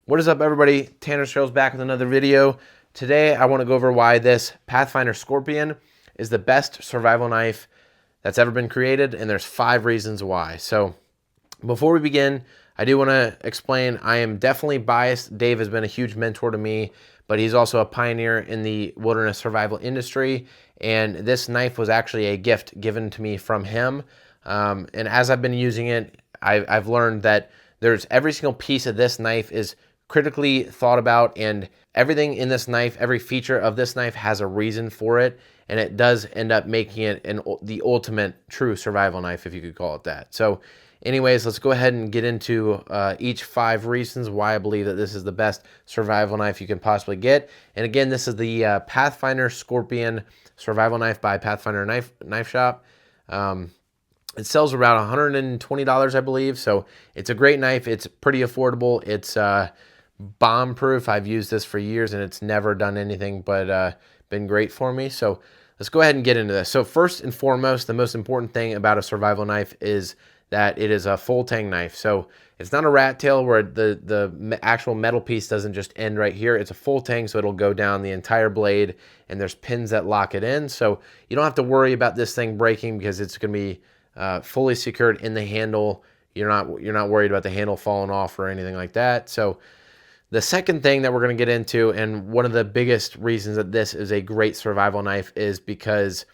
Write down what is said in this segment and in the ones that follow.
What is up, everybody? Tanner Trails back with another video. Today I want to go over why this Pathfinder Scorpion is the best survival knife that's ever been created, and there's 5 reasons why. So before we begin, I do want to explain I am definitely biased. Dave has been a huge mentor to me, but he's also a pioneer in the wilderness survival industry, and this knife was actually a gift given to me from him. And as I've been using it, I've learned that there's every single piece of this knife is critically thought about, and everything in this knife, every feature of this knife has a reason for it, and it does end up making it the ultimate true survival knife, if you could call it that. So anyways, let's go ahead and get into each 5 reasons why I believe that this is the best survival knife you can possibly get. And again, this is the Pathfinder Scorpion survival knife by Pathfinder Knife Shop. It sells around $120, I believe. So it's a great knife. It's pretty affordable. It's bomb proof. I've used this for years and it's never done anything but been great for me. So let's go ahead and get into this. So first and foremost, the most important thing about a survival knife is that it is a full tang knife. So it's not a rat tail where the actual metal piece doesn't just end right here. It's a full tang, so it'll go down the entire blade, and there's pins that lock it in. So you don't have to worry about this thing breaking because it's going to be fully secured in the handle. You're not worried about the handle falling off or anything like that. So the second thing that we're going to get into, and one of the biggest reasons that this is a great survival knife, is because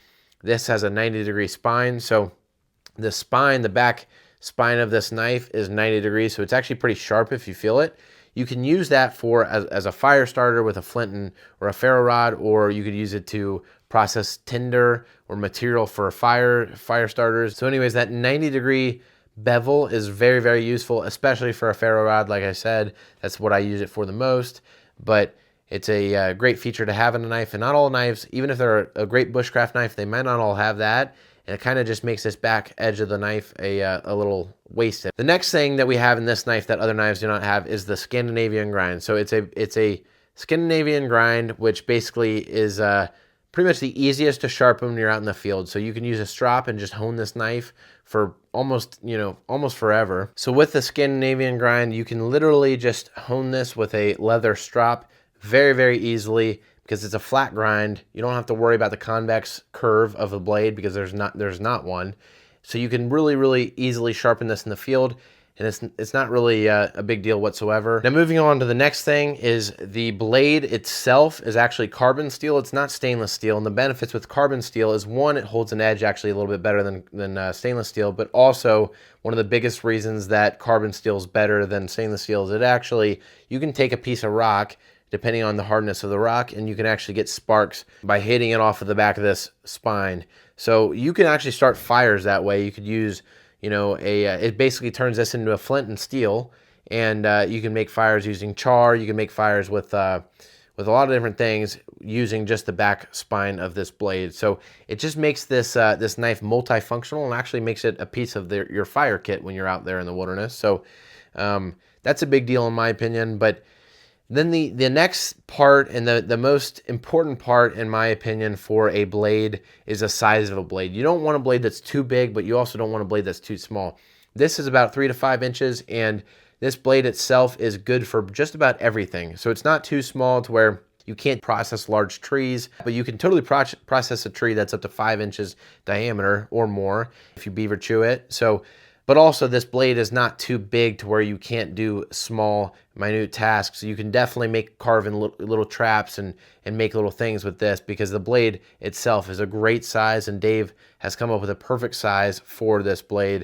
this has a 90-degree spine. So the spine, the back spine of this knife is 90 degrees, so it's actually pretty sharp if you feel it. You can use that for as a fire starter with a flint or a ferro rod, or you could use it to process tinder or material for fire starters. So anyways, that 90-degree bevel is very, very useful, especially for a ferro rod. Like I said, that's what I use it for the most, but it's a great feature to have in a knife. And not all knives, even if they're a great bushcraft knife, they might not all have that. And it kind of just makes this back edge of the knife a little wasted. The next thing that we have in this knife that other knives do not have is the Scandinavian grind. So it's a Scandinavian grind, which basically is pretty much the easiest to sharpen when you're out in the field. So you can use a strop and just hone this knife for almost forever. So with the Scandinavian grind, you can literally just hone this with a leather strop very, very easily, because it's a flat grind. You don't have to worry about the convex curve of the blade because there's not one. So you can really, really easily sharpen this in the field, and it's not really a big deal whatsoever. Now moving on to the next thing is the blade itself is actually carbon steel. It's not stainless steel, and the benefits with carbon steel is, one, it holds an edge actually a little bit better than stainless steel, but also one of the biggest reasons that carbon steel is better than stainless steel is you can take a piece of rock, depending on the hardness of the rock, and you can actually get sparks by hitting it off of the back of this spine. So you can actually start fires that way. You could use, it basically turns this into a flint and steel, and you can make fires using char. You can make fires with a lot of different things using just the back spine of this blade. So it just makes this this knife multifunctional, and actually makes it a piece of your fire kit when you're out there in the wilderness. So that's a big deal in my opinion. But then the next part, and the most important part in my opinion for a blade, is the size of a blade. You don't want a blade that's too big, but you also don't want a blade that's too small. This is about 3 to 5 inches, and this blade itself is good for just about everything. So it's not too small to where you can't process large trees, but you can totally process a tree that's up to 5 inches diameter or more if you beaver chew it. So, but also this blade is not too big to where you can't do small, minute tasks. You can definitely carve in little traps and make little things with this, because the blade itself is a great size, and Dave has come up with a perfect size for this blade.